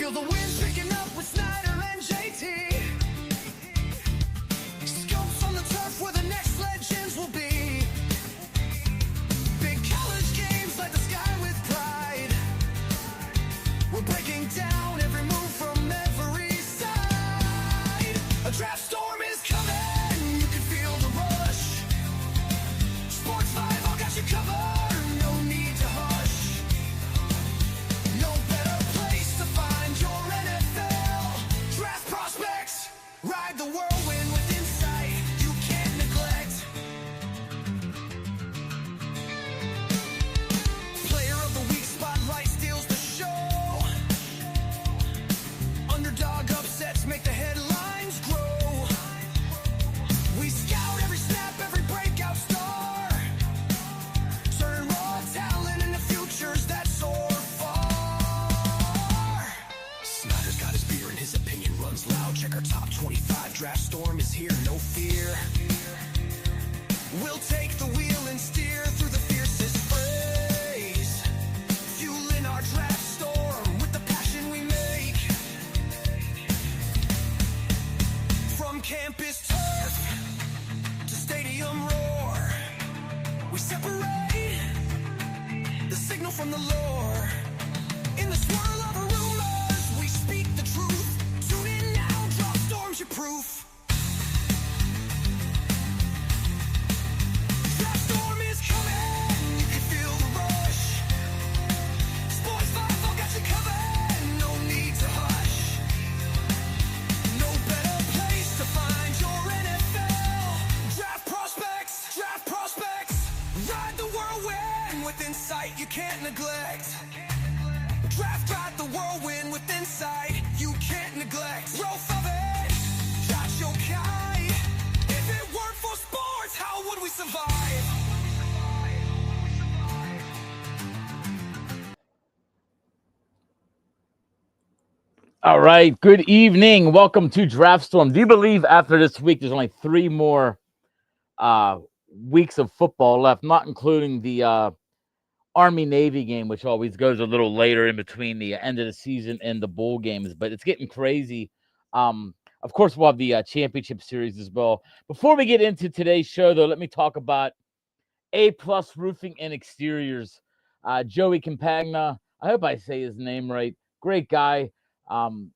Feel the wind picking up with Snyder and JT. Scopes on the turf where the next legends will be. Big college games light the sky with pride. We're breaking down every move from every side. A draft storm is coming, you can feel the rush. Sports 5 all got you covered, no need to hush. No better place to find your NFL draft prospects. Ride the whirlwind with insight you can't neglect. Player of the week spotlight steals the show. Underdog upsets make the headlines grow. We scout every snap, every breakout star. Turn raw talent into futures that soar far. Snyder's got his beer and his opinion runs loud. Check our top 25 draft storm is here, no fear. We'll take the wheel and steer through the fiercest phrase. Fueling our draft storm with the passion we make. From campus turf to stadium roar, we separate the signal from the lore. In the swirl of rumors, we speak the truth. Tune in now, drop storms your proof. Draft storm is coming, you can feel the rush. Sports 5 all got you covered, no need to hush. No better place to find your NFL draft prospects. Draft prospects. Ride the whirlwind with insight you can't neglect. Draft ride the whirlwind with insight you can't neglect. Growth of it, got your kite. If it weren't for sports, how would we survive? All right. Good evening. Welcome to Draft Storm. Do you believe after this week there's only 3 more weeks of football left, not including the Army-Navy game, which always goes a little later in between the end of the season and the bowl games, but it's getting crazy. Of course, we'll have the championship series as well. Before we get into today's show, though, let me talk about A-Plus Roofing and Exteriors. Joey Campagna, I hope I say his name right. Great guy. One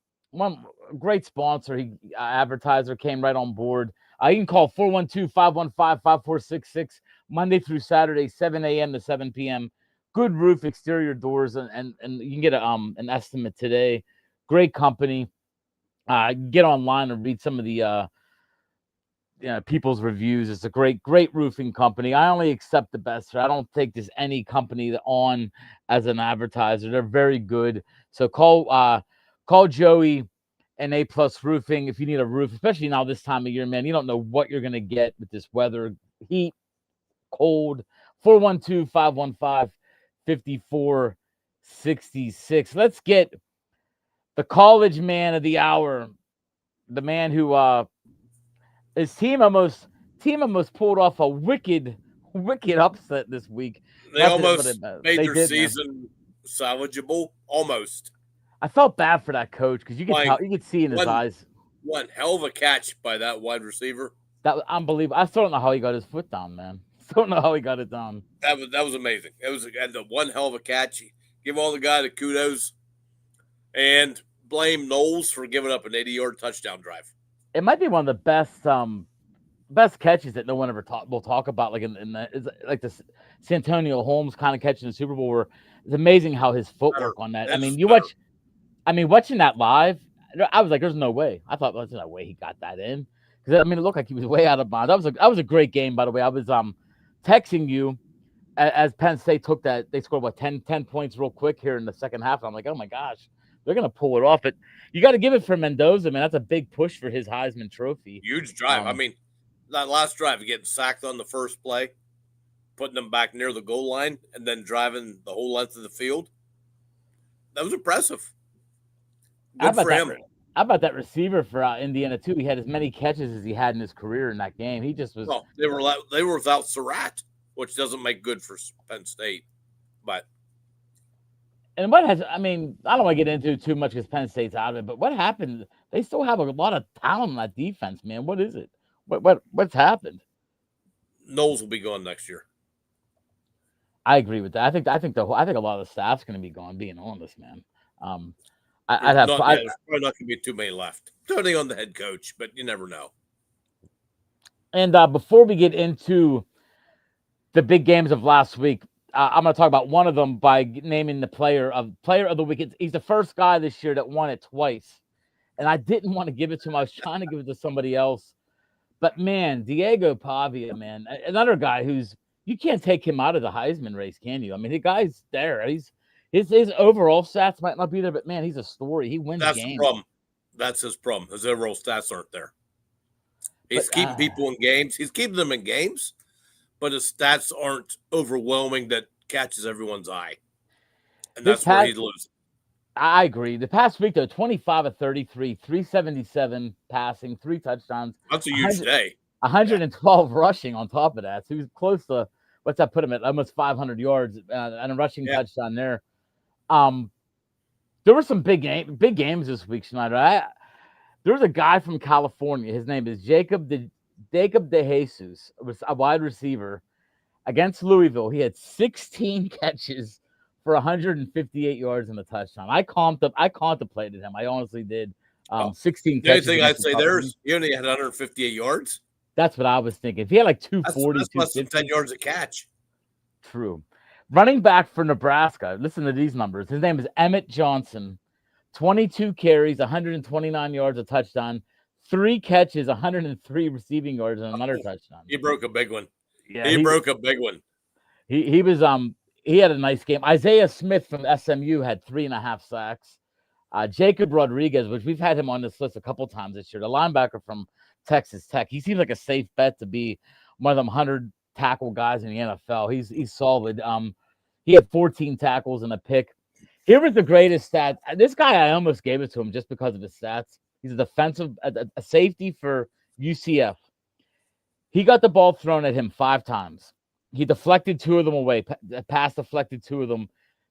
great sponsor. He advertiser came right on board. You can call 412-515-5466 Monday through Saturday, 7 a.m. to 7 p.m. Good roof exterior doors, and you can get an estimate today. Great company. Get online and read some of the people's reviews. It's a great roofing company. I only accept the best. I don't take this any company on as an advertiser. They're very good. So call Joey and A-Plus Roofing if you need a roof, especially now this time of year, man. You don't know what you're gonna get with this weather, heat, cold. 412-515-5466. Let's get the college man of the hour, the man who his team almost pulled off a wicked upset this week. They almost made their season salvageable. Almost. I felt bad for that coach because you could see in his eyes. One hell of a catch by that wide receiver. That was unbelievable. I still don't know how he got his foot down, man. Still don't know how he got it down. That was amazing. It was the one hell of a catch. Give all the guy the kudos, and blame Knowles for giving up an 80-yard touchdown drive. It might be one of the best catches that no one ever will talk about, like it's like the Santonio Holmes kind of catch in the Super Bowl, where it's amazing how his footwork on that. Watching that live, I was like, "There's no way." I thought, "There's no way he got that in," because it looked like he was way out of bounds. That was a great game, by the way. I was texting you as Penn State took that. They scored 10 points real quick here in the second half. I'm like, "Oh my gosh, they're gonna pull it off." But you got to give it for Mendoza, man. That's a big push for his Heisman Trophy. Huge drive. That last drive, getting sacked on the first play, putting them back near the goal line, and then driving the whole length of the field. That was impressive. Good for him. How about that receiver for Indiana too? He had as many catches as he had in his career in that game. He just was. Well, they were without Surratt, which doesn't make good for Penn State, but And what has, I mean, I don't want to get into too much because Penn State's out of it, but what happened? They still have a lot of talent on that defense, man. What is it? What's happened? Knowles will be gone next year. I agree with that. I think a lot of the staff's going to be gone. Being honest, man. I'd There's have. probably not going to be too many left, depending on the head coach, but you never know. And before we get into the big games of last week, I'm going to talk about one of them by naming the player of the week. He's the first guy this year that won it twice, and I didn't want to give it to him. I was trying to give it to somebody else, but man, Diego Pavia, man, another guy who's you can't take him out of the Heisman race, can you? I mean, the guy's there. His overall stats might not be there, but man, he's a story. He wins That's games. the problem. That's his problem. His overall stats aren't there. He's keeping people in games. He's keeping them in games, but his stats aren't overwhelming that catches everyone's eye. And that's where he loses. I agree. The past week, though, 25 of 33, 377 passing, 3 touchdowns. That's a huge day. 112 rushing on top of that. So he was close to, what's that put him at? Almost 500 yards and a rushing touchdown there. There were some big games this week, Snyder. There was a guy from California. His name is Jacob De Jesus, was a wide receiver against Louisville. He had 16 catches for 158 yards and a touchdown. I contemplated him. I honestly did. 16 catches. The only thing I'd say there is he only had 158 yards. That's what I was thinking. If he had like 240, that's less than 10 yards a catch. True. Running back for Nebraska. Listen to these numbers. His name is Emmett Johnson. 22 carries, 129 yards, a touchdown, 3 catches, 103 receiving yards, and another touchdown. He broke a big one. Yeah, he broke a big one. He was he had a nice game. Isaiah Smith from SMU had 3.5 sacks. Jacob Rodriguez, which we've had him on this list a couple times this year, the linebacker from Texas Tech. He seems like a safe bet to be one of them 100 tackle guys in the NFL. He's solid. He had 14 tackles and a pick. Here was the greatest stat. This guy, I almost gave it to him just because of his stats. He's a defensive, a safety for UCF. He got the ball thrown at him 5 times. He deflected 2 of them away. Pass deflected 2 of them.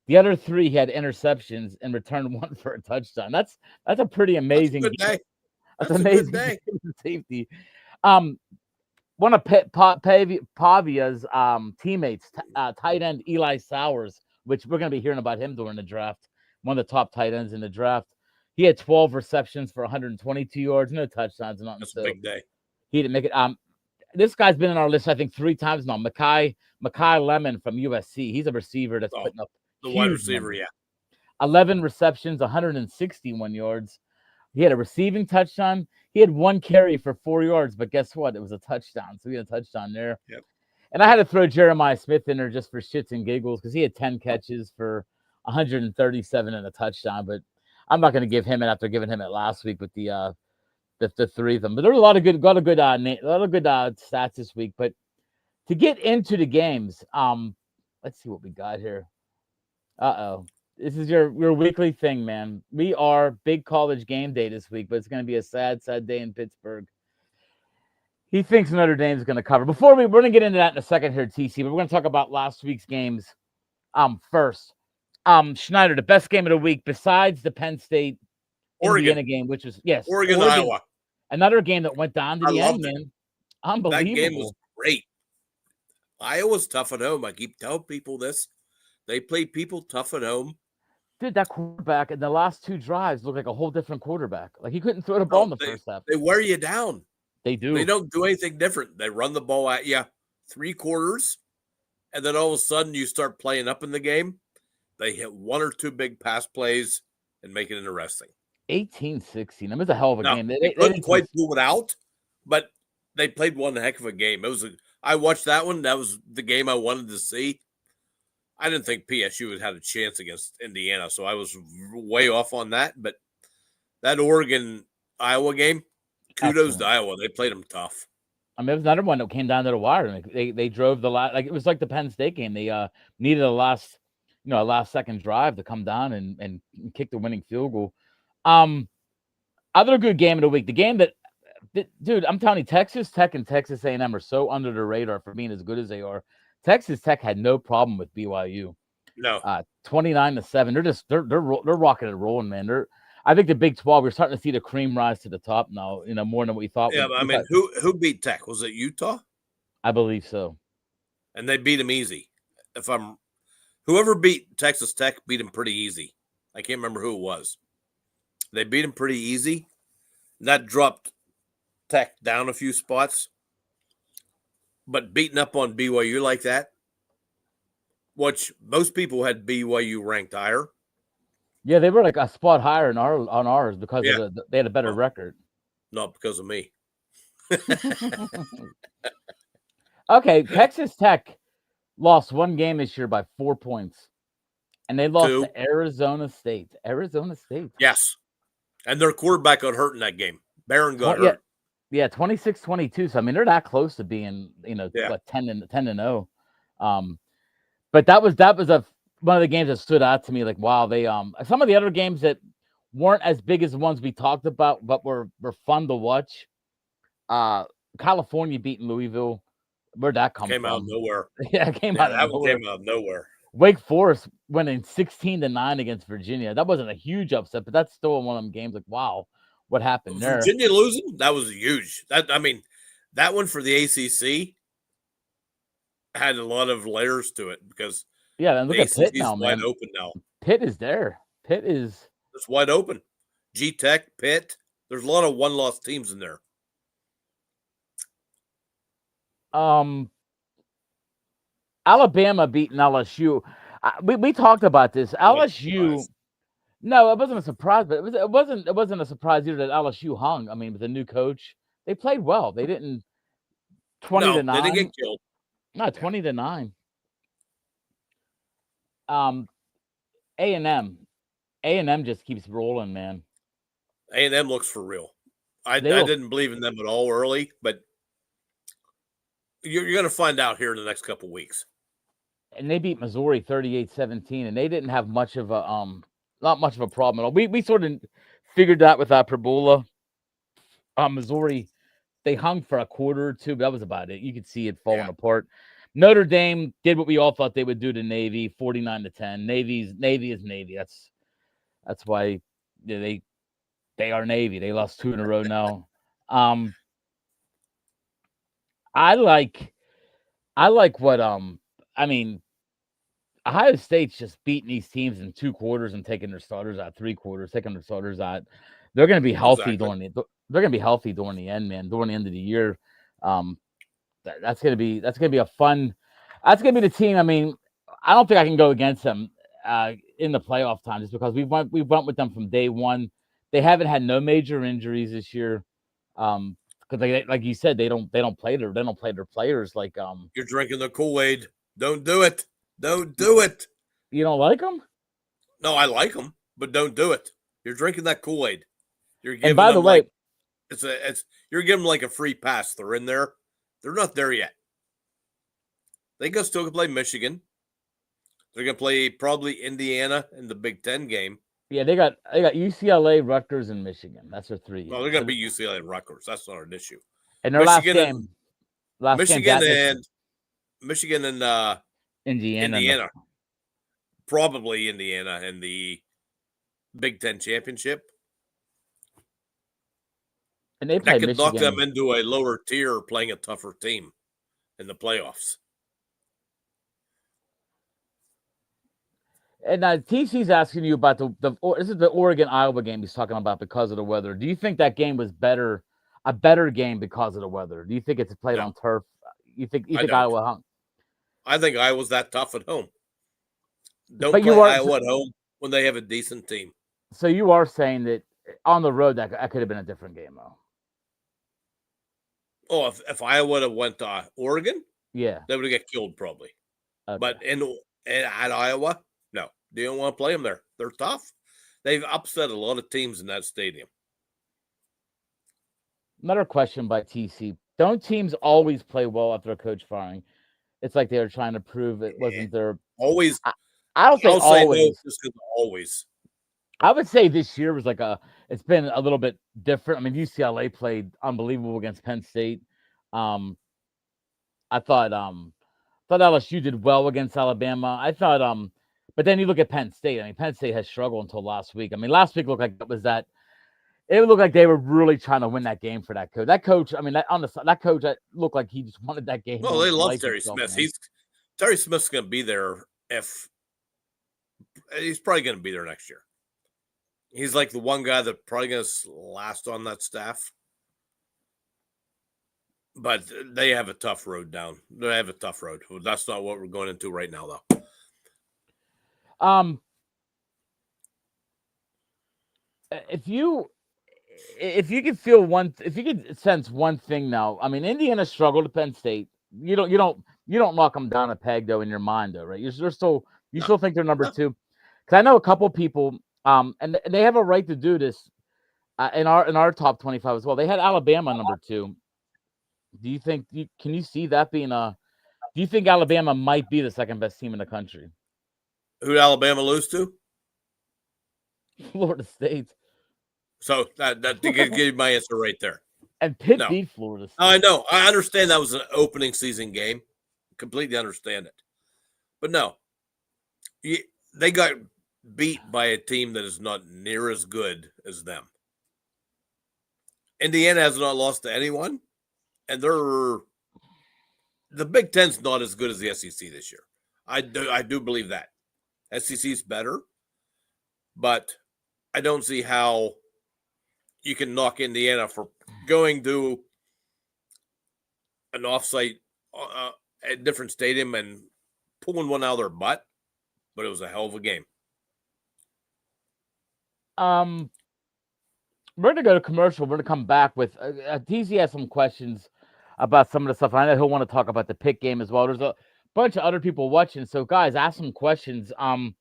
The other 3, he had interceptions and returned 1 for a touchdown. That's a pretty amazing day. That's amazing day. Safety. One of Pavia's teammates, tight end Eli Sowers, which we're going to be hearing about him during the draft. One of the top tight ends in the draft. He had 12 receptions for 122 yards, no touchdowns. That's a big day. He didn't make it. This guy's been on our list, I think, 3 times now. Makai Lemon from USC. He's a receiver that's putting up the wide receiver, numbers. 11 receptions, 161 yards. He had a receiving touchdown. He had 1 carry for 4 yards, but guess what? It was a touchdown. So he had a touchdown there. Yep. And I had to throw Jeremiah Smith in there just for shits and giggles because he had 10 catches for 137 and a touchdown. But I'm not going to give him it after giving him it last week with the 3 of them. But there were a lot of good stats this week. But to get into the games, let's see what we got here. This is your weekly thing, man. We are big college game day this week, but it's going to be a sad day in Pittsburgh. He thinks Notre Dame is going to cover. We're going to get into that in a second here, TC, but we're going to talk about last week's games first. Snyder, the best game of the week besides the Penn State Indiana game, which was Oregon, Iowa. Another game that went down to the end, man. Unbelievable. That game was great. Iowa's tough at home. I keep telling people this. They play people tough at home. Dude, that quarterback in the last 2 drives looked like a whole different quarterback. Like he couldn't throw the ball in the first half. They wear you down. They do. They don't do anything different. They run the ball at you 3 quarters, and then all of a sudden you start playing up in the game. They hit 1 or 2 big pass plays and make it interesting. 18-16. That was a hell of a game. They couldn't quite pull it out, but they played one heck of a game. I watched that one. That was the game I wanted to see. I didn't think PSU had a chance against Indiana, so I was way off on that. But that Oregon-Iowa game, kudos to Iowa. They played them tough. I mean, it was another one that came down to the wire. They drove the last, like it was like the Penn State game. They needed a last second drive to come down and kick the winning field goal. Other good game of the week. The game that, dude, I'm telling you, Texas Tech and Texas A&M are so under the radar for being as good as they are. Texas Tech had no problem with BYU. No. 29-7. They're rocking and rolling, man. I think the Big 12, we're starting to see the cream rise to the top now, more than we thought. Yeah, but I mean, who beat Tech? Was it Utah? I believe so. And they beat them easy. Whoever beat Texas Tech beat them pretty easy. I can't remember who it was. They beat them pretty easy. That dropped Tech down a few spots. But beating up on BYU like that, which most people had BYU ranked higher. Yeah, they were like a spot higher on ours because they had a better record. Not because of me. Okay, Texas Tech lost one game this year by 4 points, and they lost to Arizona State. Arizona State. Yes, and their quarterback got hurt in that game. Barron got hurt. Yeah, 26-22. So I mean, they're that close to being, 10-0. But that was one of the games that stood out to me. Like, wow, they some of the other games that weren't as big as the ones we talked about, but were fun to watch. California beating Louisville. Where'd that come from? Came out of nowhere. Yeah, it came out of nowhere. Wake Forest winning 16-9 against Virginia. That wasn't a huge upset, but that's still one of them games. Like, wow, what happened there? Virginia losing? That was huge. That one for the ACC had a lot of layers to it because and look at Pitt now, wide man. open now. Pitt is there. It's wide open. G-Tech, Pitt. There's a lot of one-loss teams in there. Alabama beating LSU. We talked about this. LSU. No, it wasn't a surprise, but it wasn't a surprise either that LSU hung. I mean, with the new coach, they played well. They didn't 20-9. They didn't get killed. No, 20-9. A&M just keeps rolling, man. A&M looks for real. I didn't believe in them at all early, but you're going to find out here in the next couple weeks. And they beat Missouri 38-17, and they didn't have much of a not much of a problem at all. We sort of figured that with Perbola. Missouri, they hung for a quarter or two, but that was about it. You could see it falling apart. Notre Dame did what we all thought they would do to Navy, 49-10. Navy is Navy. That's why they are Navy. They lost 2 in a row now. I like what Ohio State's just beating these teams in 2 quarters and taking their starters out, 3 quarters, taking their starters out. They're going to be healthy during the end, man. During the end of the year, that's going to be a fun. That's going to be the team. I mean, I don't think I can go against them in the playoff time just because we went with them from day one. They haven't had no major injuries this year. Because they, like you said, they don't play their players like You're drinking the Kool-Aid. Don't do it. Don't do it. You don't like them? No, I like them, but don't do it. You're drinking that Kool-Aid. You're giving. And by the way, you're giving them like a free pass. They're in there. They're not there yet. They can still play Michigan. They're gonna play probably Indiana in the Big Ten game. Yeah, they got UCLA, Rutgers, and Michigan. That's their 3. Well, they're gonna be UCLA and Rutgers. That's not an issue. And their Michigan Michigan and Indiana. Probably Indiana in the Big Ten championship. And they play that could Michigan. knock them into a lower tier playing a tougher team in the playoffs. And TC's asking you about this is the Oregon-Iowa game he's talking about because of the weather. Do you think that game was a better game because of the weather? Do you think it's played on turf? You think Iowa hung? I think Iowa's that tough at home. Don't play Iowa at home when they have a decent team. So you are saying that on the road that could have been a different game, though. Oh, if Iowa would have went to Oregon, yeah, they would have got killed probably. Okay. But at Iowa, no, they don't want to play them there. They're tough. They've upset a lot of teams in that stadium. Another question by TC: don't teams always play well after a coach firing? It's like they were trying to prove it wasn't their always. I don't think always. No, always. I would say this year was it's been a little bit different. I mean, UCLA played unbelievable against Penn State. I thought LSU did well against Alabama. I thought But then you look at Penn State. I mean, Penn State has struggled until last week. I mean, last week looked like it looked like they were really trying to win that game for that coach. That coach, I mean, that coach looked like he just wanted that game. Well, they love Terry Smith. Man. Terry Smith's going to be there he's probably going to be there next year. He's like the one guy that probably going to last on that staff. But they have a tough road down. They have a tough road. That's not what we're going into right now, though. If you could sense one thing now, I mean, Indiana struggled at Penn State. You don't knock them down a peg though in your mind though, right? Still think they're number two. Because I know a couple people, and they have a right to do this in our top 25 as well. They had Alabama number 2. Do you think can you see that being do you think Alabama might be the second best team in the country? Who did Alabama lose to? Florida State. So that give you my answer right there. And Pitt beat Florida State. I know. I understand that was an opening season game. Completely understand it. But no, they got beat by a team that is not near as good as them. Indiana has not lost to anyone, and the Big Ten's not as good as the SEC this year. I do believe that. SEC's better, but I don't see how you can knock Indiana for going to an offsite a different stadium and pulling one out of their butt, but it was a hell of a game. We're gonna go to commercial. We're gonna come back with TZ has some questions about some of the stuff. I know he'll want to talk about the Pitt game as well. There's a bunch of other people watching, so guys, ask some questions. We're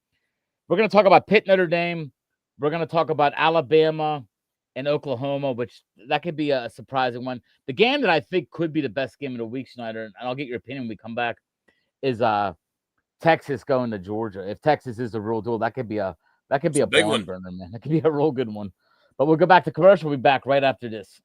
gonna talk about Pitt, Notre Dame. We're gonna talk about Alabama and Oklahoma, which that could be a surprising one. The game that I think could be the best game of the week, Snyder, and I'll get your opinion when we come back, is Texas going to Georgia. If Texas is the real deal, that could be a barn burner, man. That could be a real good one. But we'll go back to commercial. We'll be back right after this.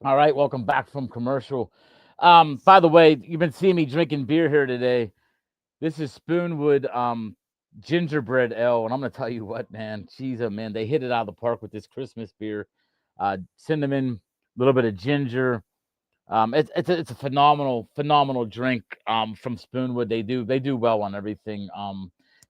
All right, welcome back from commercial. By the way, you've been seeing me drinking beer here today. This is Spoonwood gingerbread ale, and I'm gonna tell you what, man, man, they hit it out of the park with this Christmas beer. Cinnamon, a little bit of ginger. It's a phenomenal drink from Spoonwood. They do well on everything.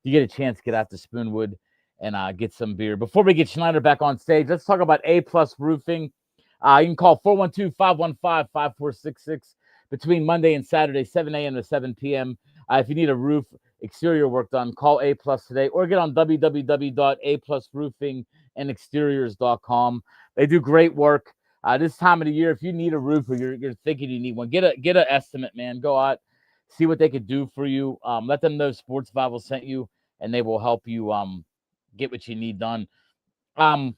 You get a chance, get out to Spoonwood and get some beer. Before we get Schneider back on stage, let's talk about A Plus Roofing. You can call 412-515-5466 between Monday and Saturday, 7 a.m. to 7 p.m. If you need a roof exterior work done, call A Plus today or get on www.aplusroofingandexteriors.com. They do great work. This time of the year, if you need a roof or you're thinking you need one, get an estimate, man. Go out, see what they could do for you. Let them know Sports Bible sent you, and they will help you get what you need done. We're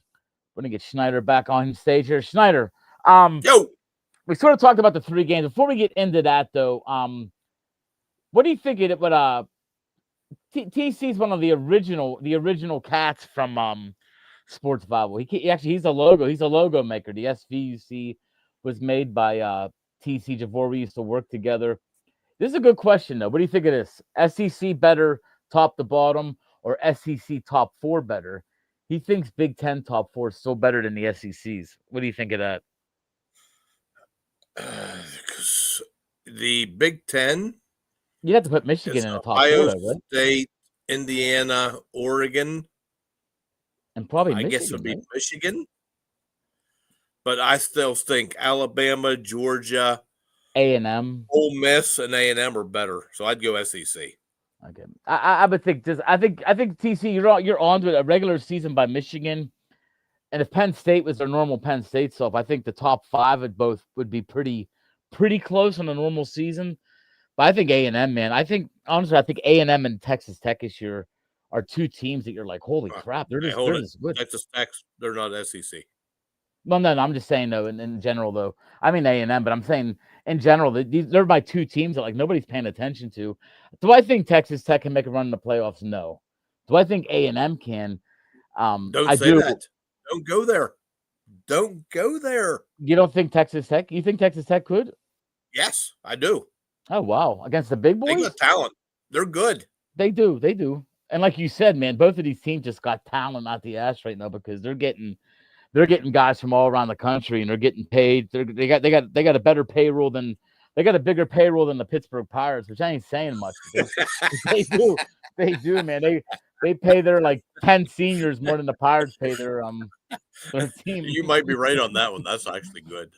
gonna get Snyder back on stage here. Snyder, Yo, we sort of talked about the 3 games. Before we get into that, though, what do you think it? What TC is one of the original cats from Sports Bible. He's a logo. He's a logo maker. The SVUC was made by TC Javor. We used to work together. This is a good question, though. What do you think of this? SEC better top to bottom or SEC top 4 better? He thinks Big Ten top 4 is still better than the SEC's. What do you think of that? the Big Ten You'd have to put Michigan is in the top 4, Ohio though, right? State, Indiana, Oregon. And probably I Michigan, guess it would be right? Michigan. But I still think Alabama, Georgia, A&M. Ole Miss, and A&M are better. So I'd go SEC. Okay, I would think this. I think TC, you're on to it. A regular season by Michigan, and if Penn State was their normal Penn State self, I think the top 5 would be pretty close on a normal season. But I think A&M, man. I think A&M and Texas Tech this year are 2 teams that you're like, holy crap, they're just good. Texas Tech, they're not SEC. Well, no, I'm just saying though. In general, though, I mean A&M, but I'm saying in general they're my 2 teams that like nobody's paying attention to. Do I think Texas Tech can make a run in the playoffs? No. Do I think A&M can? Don't I say do. that. Don't go there. Don't go there. You don't think Texas Tech? You think Texas Tech could? Yes, I do. Oh wow, against the big boys? They got talent. They're good. They do. And like you said, man, both of these teams just got talent out the ass right now because they're getting guys from all around the country and they're getting paid. They got a better payroll than they got a bigger payroll than the Pittsburgh Pirates, which I ain't saying much. They do, man. They pay their like 10 seniors more than the Pirates pay their team. You might be right on that one. That's actually good.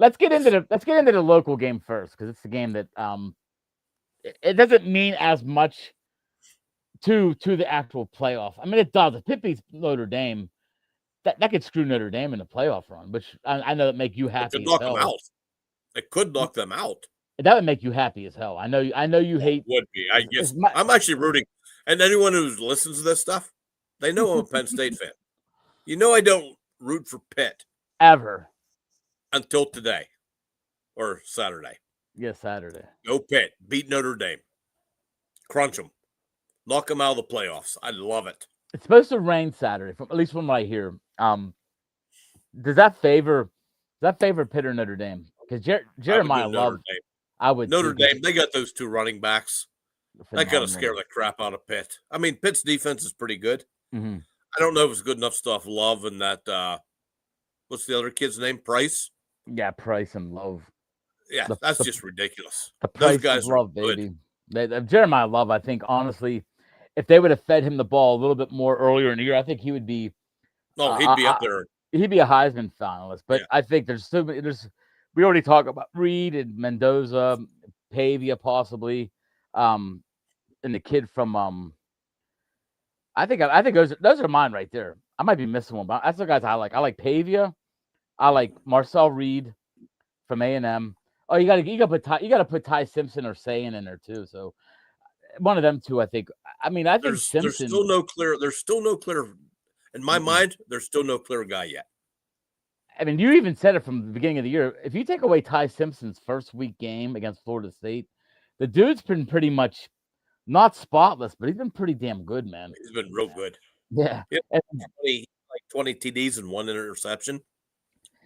Let's get into the local game first because it's the game that it doesn't mean as much to the actual playoff. I mean, it does. If Pitt beats Notre Dame, that could screw Notre Dame in the playoff run, which I know that make you happy. It could knock them out. It could knock them out. That would make you happy as hell. I know you hate. Would be. I guess I'm actually rooting. And anyone who listens to this stuff, they know I'm a Penn State fan. You know I don't root for Pitt ever until today or Saturday. Yes, Saturday. Go Pitt. Beat Notre Dame. Crunch them. Knock them out of the playoffs. I love it. It's supposed to rain Saturday, at least from what I hear. Does that favor Pitt or Notre Dame? Because Jeremiah loves. I would Notre Dame. They got those 2 running backs. That got to scare the crap out of Pitt. I mean, Pitt's defense is pretty good. Mm-hmm. I don't know if it's good enough stuff. Love and that. What's the other kid's name? Price. Yeah, Price and Love. Yeah, that's just ridiculous. Those guys Love, baby. Jeremiah Love, I think, honestly, if they would have fed him the ball a little bit more earlier in the year, I think he would be. No, he'd be up there. He'd be a Heisman finalist. But yeah. I think there's we already talked about Reed and Mendoza, Pavia possibly, and the kid from I think those are mine right there. I might be missing one, but that's the guys I like. I like Pavia. I like Marcel Reed from A&M. Oh, you gotta put Ty Simpson or Sayin in there too. So one of them two, I think. I mean, I think Simpson. There's still no clear. In my mind, there's still no clear guy yet. I mean, you even said it from the beginning of the year. If you take away Ty Simpson's first week game against Florida State, the dude's been pretty much not spotless, but he's been pretty damn good, man. He's been real good. Yeah. 20 TDs and 1 interception.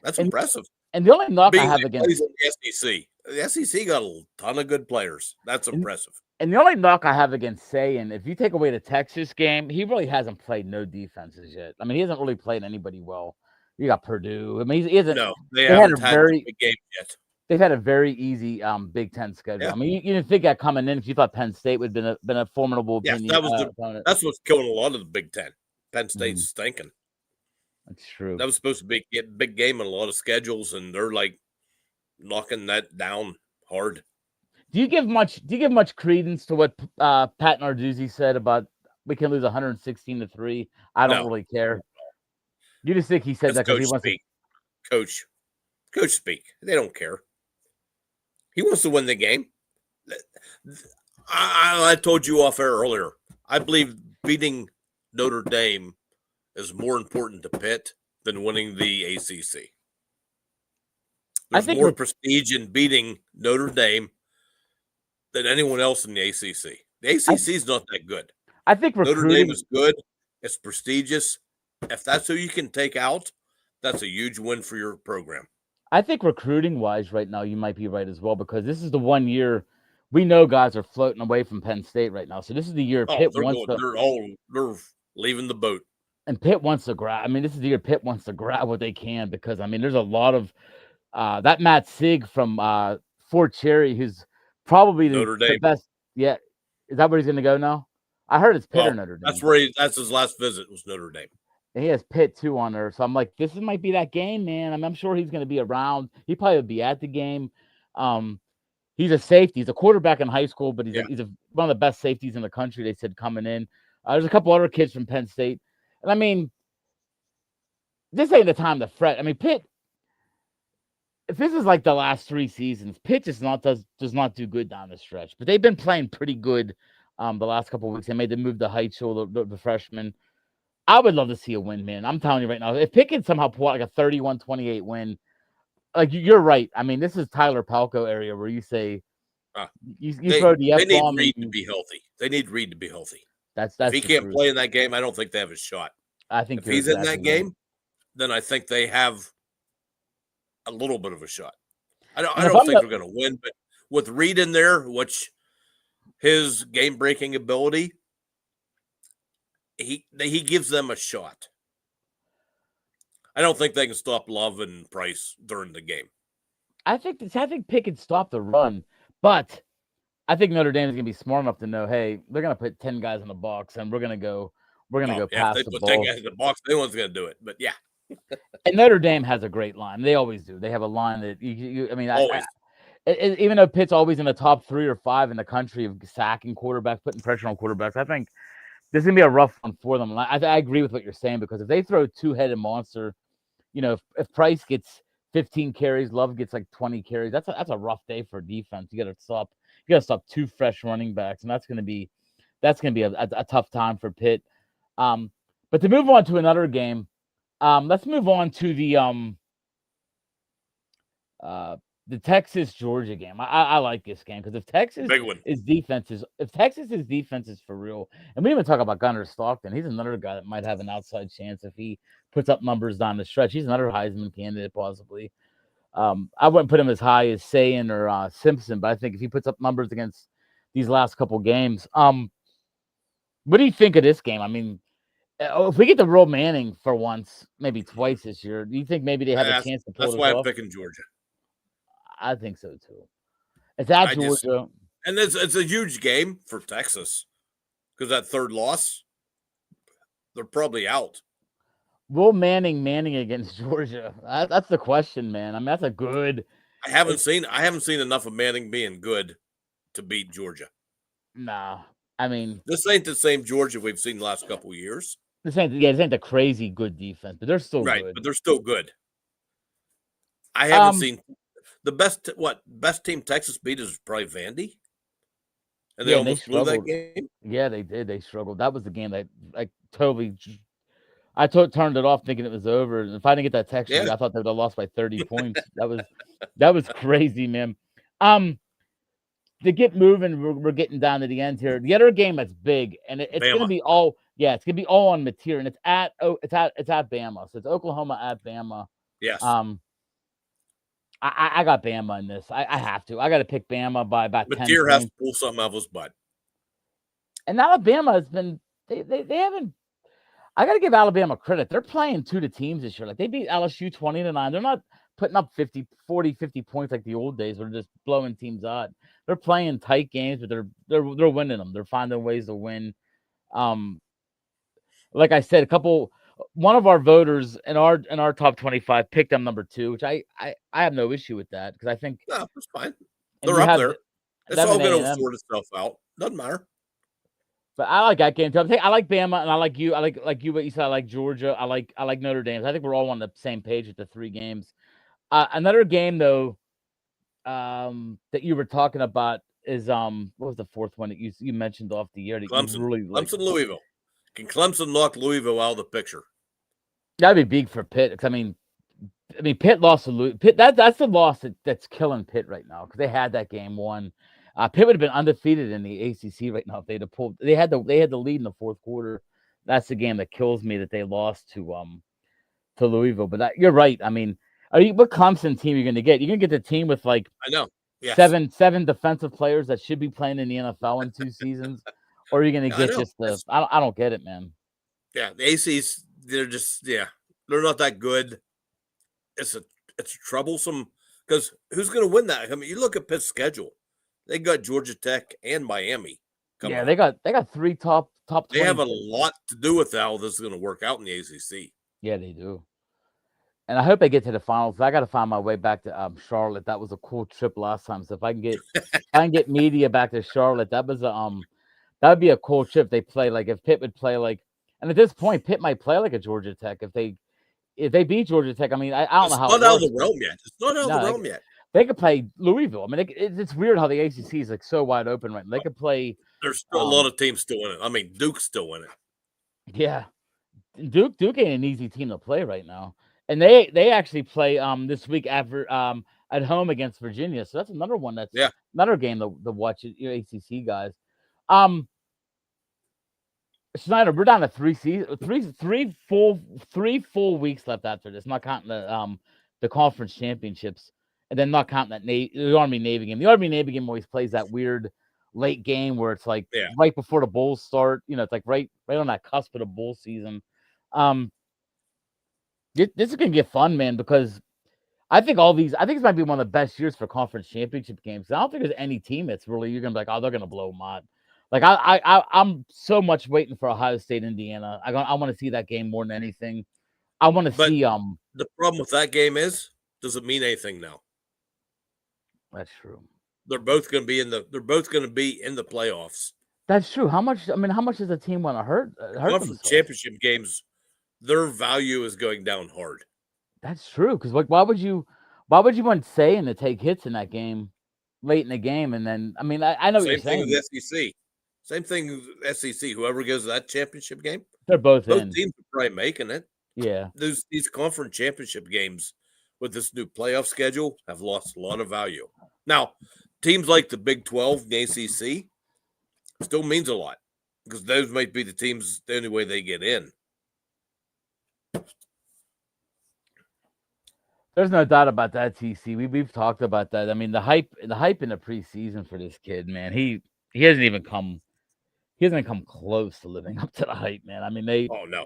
That's impressive. And the only knock I have against the SEC got a ton of good players. That's impressive. And the only knock I have against Sayin, if you take away the Texas game, he really hasn't played no defenses yet. I mean, he hasn't really played anybody well. You got Purdue. I mean, he hasn't. No, they haven't had a big game yet. They've had a very easy Big Ten schedule. Yeah. I mean, you didn't think that coming in if you thought Penn State would have been a formidable opinion. That's what's killing a lot of the Big Ten. Penn State's stinking. That's true. That was supposed to be a big game in a lot of schedules, and they're like knocking that down hard. Do you give much credence to what Pat Narduzzi said about we can lose 116-3? I don't really care. You just think he said that because he wants to Coach speak. They don't care. He wants to win the game. I told you off air earlier. I believe beating Notre Dame is more important to Pitt than winning the ACC. There's think more prestige in beating Notre Dame than anyone else in the ACC. The ACC is not that good. I think Notre Dame recruiting is good. It's prestigious. If that's who you can take out, that's a huge win for your program. I think recruiting wise right now, you might be right as well, because this is the 1 year we know guys are floating away from Penn State right now. So this is the year Oh, Pitt they're wants going. to, They're leaving the boat. and Pitt wants to grab. I mean, this is the year Pitt wants to grab what they can, because I mean, there's a lot of that Matt Sig from Fort Cherry, who's probably Notre the Dame. best. Yeah, is that where he's going to go now? I heard it's Pitt or Well, Notre Dame. that's where that's his last visit was Notre Dame. And he has Pitt too on there, so I'm like, this might be that game, man. I'm sure he's going to be around. He probably would be at the game. He's a safety. He's a quarterback in high school, but he's one of the best safeties in the country. They said coming in. There's a couple other kids from Penn State, and I mean, this ain't the time to fret. I mean, Pitt. If this is like the last 3 seasons, Pitt does not do good down the stretch, but they've been playing pretty good the last couple of weeks. They made the move to Heitschel, the freshman. I would love to see a win, man. I'm telling you right now, if Pitt can somehow pull out like a 31-28 win, like you're right. I mean, this is Tyler Palco area where you say you throw the F bomb. They need Reed to be healthy. They need Reed to be healthy. That's if he can't play in that game, I don't think they have a shot. I think if he's in that game, then I think they have a little bit of a shot. I don't think they're going to win, but with Reed in there, which his game-breaking ability, he gives them a shot. I don't think they can stop Love and Price during the game. I think Pitt can stop the run, but I think Notre Dame is going to be smart enough to know, hey, they're going to put 10 guys in the box, and we're going to go pass if they the put ball. 10 guys in the box, no one's going to do it. But yeah. And Notre Dame has a great line. They always do. They have a line that always. Even though Pitt's always in the top 3 or 5 in the country of sacking quarterbacks, putting pressure on quarterbacks, I think this is going to be a rough one for them. And I agree with what you're saying, because if they throw two-headed monster, if Price gets 15 carries, Love gets like 20 carries, that's a rough day for defense. You got to stop 2 fresh running backs, and that's going to be a tough time for Pitt. But to move on to another game, let's move on to the Texas-Georgia game. I like this game, because if Texas is defense is for real, and we didn't even talk about Gunnar Stockton. He's another guy that might have an outside chance if he puts up numbers down the stretch. He's another Heisman candidate, possibly. I wouldn't put him as high as Sayin or Simpson, but I think if he puts up numbers against these last couple games, what do you think of this game? I mean, if we get the real Manning for once, maybe twice this year, do you think maybe they have a chance to pull this off? That's why I'm picking Georgia. I think so too. It's at Georgia, and it's a huge game for Texas, because that third loss, they're probably out. Will Manning against Georgia? That's the question, man. I mean, that's a good. I haven't seen enough of Manning being good to beat Georgia. Nah, I mean, this ain't the same Georgia we've seen the last couple of years. This ain't the crazy good defense, but they're still good. But they're still good. I haven't seen the best team Texas beat is probably Vandy, and they almost blew that game. Yeah, they did. They struggled. That was the game that I turned it off thinking it was over. And if I didn't get that text, I thought they would have lost by 30 points. That was crazy, man. To get moving, we're getting down to the end here. The other game that's big, and it's going to be all on material, and it's at Bama. So it's Oklahoma at Bama. Yes. I got Bama in this. I have to. I got to pick Bama by about 10 points. Has to pull something out of his butt. And Alabama has been they haven't. I got to give Alabama credit. They're playing to the teams this year. Like, they beat LSU 20-9. They're not putting up 50 points like the old days where they're just blowing teams out. They're playing tight games, but they're winning them. They're finding ways to win. Like I said, one of our voters in our top 25 picked them number 2, which I have no issue with that, because I think that's fine. They're up there. It's all going to sort itself out. Doesn't matter. But I like that game too. I like Bama, and I like you. I like you. What you said. I like Georgia. I like Notre Dame. I think we're all on the same page with the 3 games. Another game though, that you were talking about is what was the 4th one that you mentioned off the air? That Clemson. You really Clemson, Louisville. Can Clemson knock Louisville out of the picture? That'd be big for Pitt. 'Cause I mean, Pitt lost to Pitt. That's the loss that's killing Pitt right now because they had that game won. Pitt would have been undefeated in the ACC right now if they'd have pulled. They had the lead in the fourth quarter. That's the game that kills me that they lost to Louisville. But you're right. I mean, what Clemson team you're going to get? You're going to get the team with like I know. Yes. seven defensive players that should be playing in the NFL in 2 seasons, or you're going to get just the. I don't get it, man. Yeah, the ACs they're just they're not that good. It's troublesome because who's going to win that? I mean, you look at Pitt's schedule; they got Georgia Tech and Miami. Yeah, they got 3 top. They have a lot to do with how this is going to work out in the ACC. Yeah, they do. And I hope they get to the finals. I got to find my way back to Charlotte. That was a cool trip last time. So if I can get media back to Charlotte, that was that would be a cool trip. They play like if Pitt would play like, and at this point, Pitt might play like a Georgia Tech if they beat Georgia Tech. I mean, I don't know how it's not out of the realm yet. It's not out of the realm yet. They could play Louisville. I mean, it's weird how the ACC is like so wide open right now. They could play. There's still a lot of teams still in it. I mean, Duke's still in it. Yeah, Duke ain't an easy team to play right now. And they actually play this week at home against Virginia, so that's another one. That's another game to watch. Your ACC guys, Snyder, we're down to 3 full weeks left after this. Not counting the conference championships, and then not counting that the Army Navy game. The Army Navy game always plays that weird late game where it's like right before the bowls start. You know, it's like right on that cusp of the bowl season. This is gonna get fun, man, because I think this might be one of the best years for conference championship games. I don't think there's any team that's really you're gonna be like, oh, they're gonna blow them out. Like I'm so much waiting for Ohio State, Indiana. I want to see that game more than anything. I want to see. The problem with that game is, does it mean anything now? That's true. They're both going to be in the playoffs. That's true. How much does the team want to hurt Conference championship games, their value is going down hard. That's true. Because why would you want saying to take hits in that game late in the game? And then I mean, I know what you're saying. Same thing with SEC. Same thing with SEC. Whoever goes to that championship game, they're both teams are probably making it. Yeah. These conference championship games with this new playoff schedule have lost a lot of value. Now, teams like the Big 12 and the ACC still means a lot because those might be the only way they get in. There's no doubt about that, TC. We've talked about that. I mean, the hype in the preseason for this kid, man. He hasn't even come close to living up to the hype, man. I mean, oh no.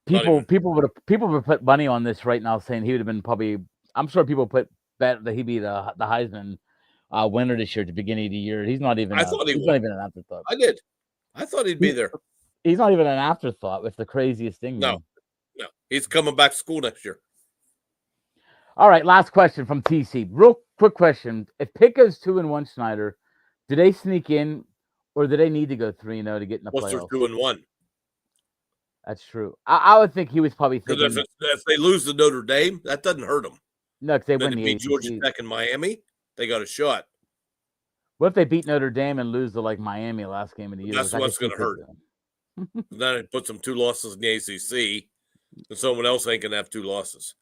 People would put money on this right now, saying he would have been probably. I'm sure people bet that he'd be the Heisman winner this year at the beginning of the year. He's not even. He's not even an afterthought. I did. I thought he'd be there. He's not even an afterthought. With the craziest thing. No, he's coming back to school next year. All right, last question from TC. Real quick question: if Pitt goes 2-1, Snyder, do they sneak in, or do they need to go 3-0 to get in the playoffs? What's their 2-1? That's true. I would think he was probably thinking if they lose to Notre Dame, that doesn't hurt them. No, because they win the ACC. Georgia Tech and Miami, they got a shot. What if they beat Notre Dame and lose to like Miami last game of the year? That's what's going to hurt. Then it puts them 2 losses in the ACC, and someone else ain't going to have 2 losses.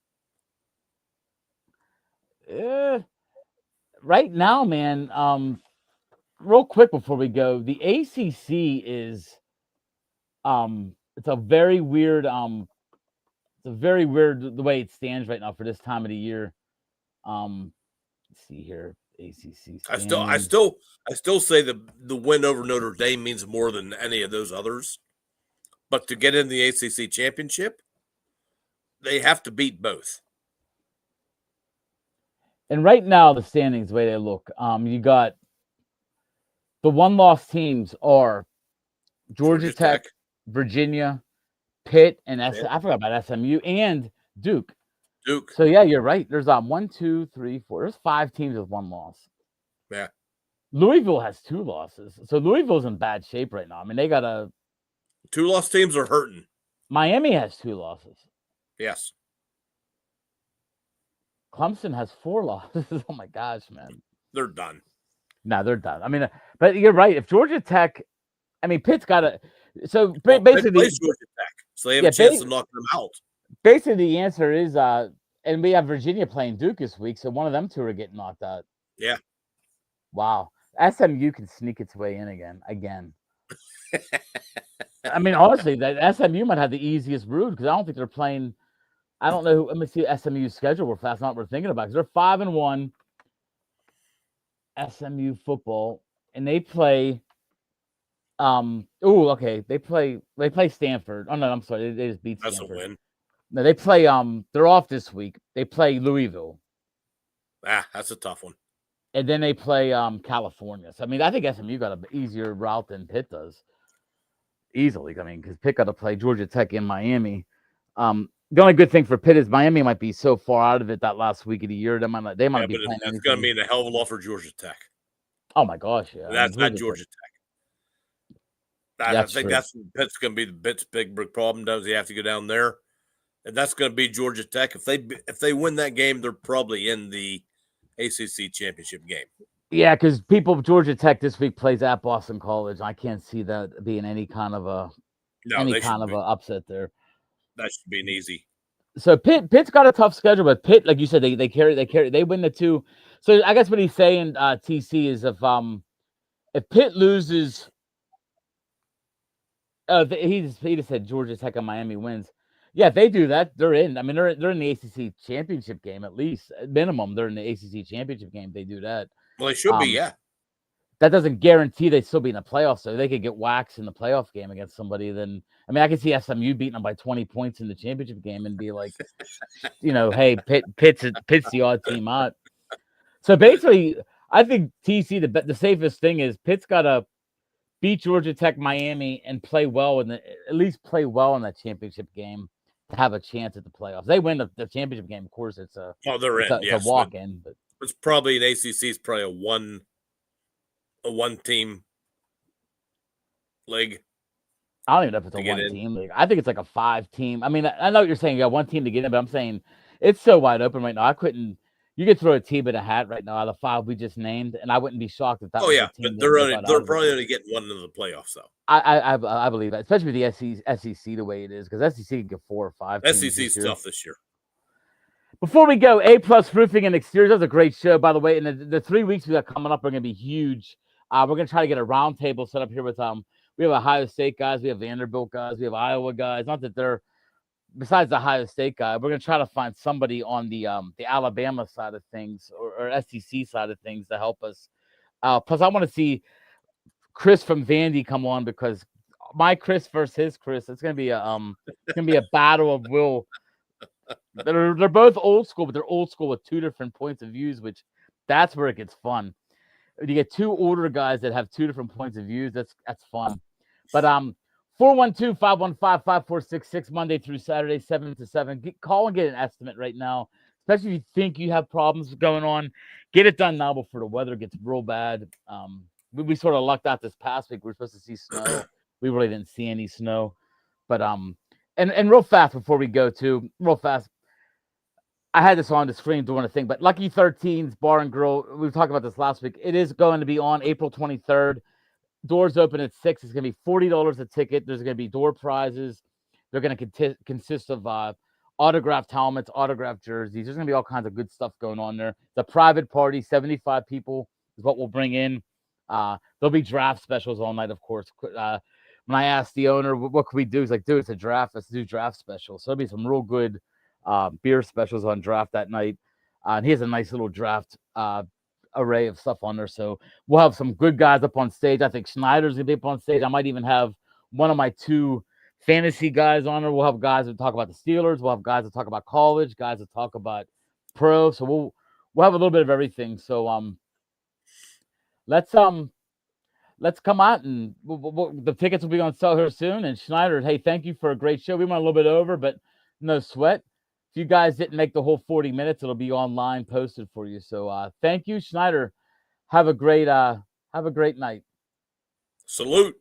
Right now, man. Real quick before we go, the ACC is it's a very weird the way it stands right now for this time of the year. Let's see here, ACC. I still say the win over Notre Dame means more than any of those others. But to get in the ACC championship, they have to beat both. And right now, the standings, the way they look, you got the 1-loss teams are Georgia Tech, Virginia, Pitt, and I forgot about SMU and Duke. So yeah, you're right. There's 1, 2, 3, 4. There's 5 teams with 1 loss. Yeah. Louisville has 2 losses. So Louisville's in bad shape right now. I mean, they got 2-loss teams are hurting. Miami has 2 losses. Yes. Clemson has 4 losses. Oh my gosh, man. They're done. No, they're done. I mean, but you're right. If Georgia Tech, I mean, Pitt's got to. So Well, Pitt basically, plays Georgia Tech, so they have a chance to knock them out. basically the answer is and we have Virginia playing Duke this week, so one of them two are getting knocked out. Yeah. Wow. SMU can sneak its way in again. I mean, honestly, that SMU might have the easiest route because I don't think they're playing. I don't know. Let me see SMU's schedule real fast. Not we're thinking about because they're 5-1. SMU football, and they play. Okay. They play Stanford. Oh no, I'm sorry. They just beat That's Stanford. a win. No, they play. They're off this week. They play Louisville. That's a tough one. And then they play California. So I mean, I think SMU got an easier route than Pitt does. Easily. I mean, because Pitt got to play Georgia Tech in Miami. The only good thing for Pitt is Miami might be so far out of it that last week of the year. They might be playing anything. It's going to be in a hell of a lot for Georgia Tech. Oh my gosh, yeah. That's not Georgia Tech. I think that's Pitt's going to be Pitt's big problem. Does he have to go down there? And that's going to be Georgia Tech. If they win that game, they're probably in the ACC championship game. Yeah, because Georgia Tech this week plays at Boston College. I can't see that being any kind of a upset there. That should be an easy. So Pitt's got a tough schedule, but Pitt, like you said, they win the two. So I guess what he's saying, TC, is if Pitt loses, he just said Georgia Tech and Miami wins. Yeah, if they do that, they're in. I mean, they're in the ACC championship game at least. At minimum, they're in the ACC championship game. If they do that. Well, they should be, yeah. That doesn't guarantee they'd still be in the playoffs, so they could get waxed in the playoff game against somebody. Then, I mean, I could see SMU beating them by 20 points in the championship game and be like, hey, Pitt's the odd team out. So basically, I think TC the safest thing is Pitt's got to beat Georgia Tech, Miami, and play well at least play well in that championship game to have a chance at the playoffs. They win the championship game, of course. It's a walk in, but it's probably an ACC is probably a one team league. I don't even know if it's a one team league. I think it's like a 5-team. I mean, I know what you're saying. You got one team to get in, but I'm saying it's so wide open right now. You could throw a team in a hat right now out of the 5 we just named, and I wouldn't be shocked if that. Oh yeah, but they're probably only getting one into the playoffs though. I believe that, especially with the SEC the way it is, because SEC can get 4 or 5. SEC's tough this year. Before we go, A+ Roofing and Exteriors. That was a great show, by the way. And the 3 weeks we got coming up are going to be huge. We're going to try to get a round table set up here with we have Ohio State guys, we have Vanderbilt guys, we have Iowa guys. Not that they're besides the Ohio State guy. We're going to try to find somebody on the Alabama side of things or SEC side of things to help us. Plus, I want to see Chris from Vandy come on because my Chris versus his Chris. It's going to be a battle of will. They're both old school, but they're old school with 2 different points of views, which that's where it gets fun. You get 2 older guys that have 2 different points of views. That's fun. But 412-515-5466 Monday through Saturday, 7 to 7. Call and get an estimate right now, especially if you think you have problems going on. Get it done now before the weather gets real bad. We sort of lucked out this past week. We were supposed to see snow. We really didn't see any snow. But and real fast before we go to real fast. I had this on the screen doing a thing, but Lucky 13's Bar and Grill, we talked about this last week. It is going to be on April 23rd. Doors open at 6. It's going to be $40 a ticket. There's going to be door prizes. They're going to consist of autographed helmets, autographed jerseys. There's going to be all kinds of good stuff going on there. The private party, 75 people is what we'll bring in. There'll be draft specials all night, of course. When I asked the owner, what can we do? He's like, dude, it's a draft. Let's do draft specials. So there'll be some real good beer specials on draft that night. And he has a nice little draft array of stuff on there. So we'll have some good guys up on stage. I think Snyder's going to be up on stage. I might even have one of my 2 fantasy guys on there. We'll have guys that talk about the Steelers. We'll have guys that talk about college, guys that talk about pro. So we'll have a little bit of everything. So let's come out and the tickets will be on sale here soon. And Snyder, hey, thank you for a great show. We went a little bit over, but no sweat. If you guys didn't make the whole 40 minutes, it'll be online posted for you. So thank you, Snyder. Have a great night. Salute.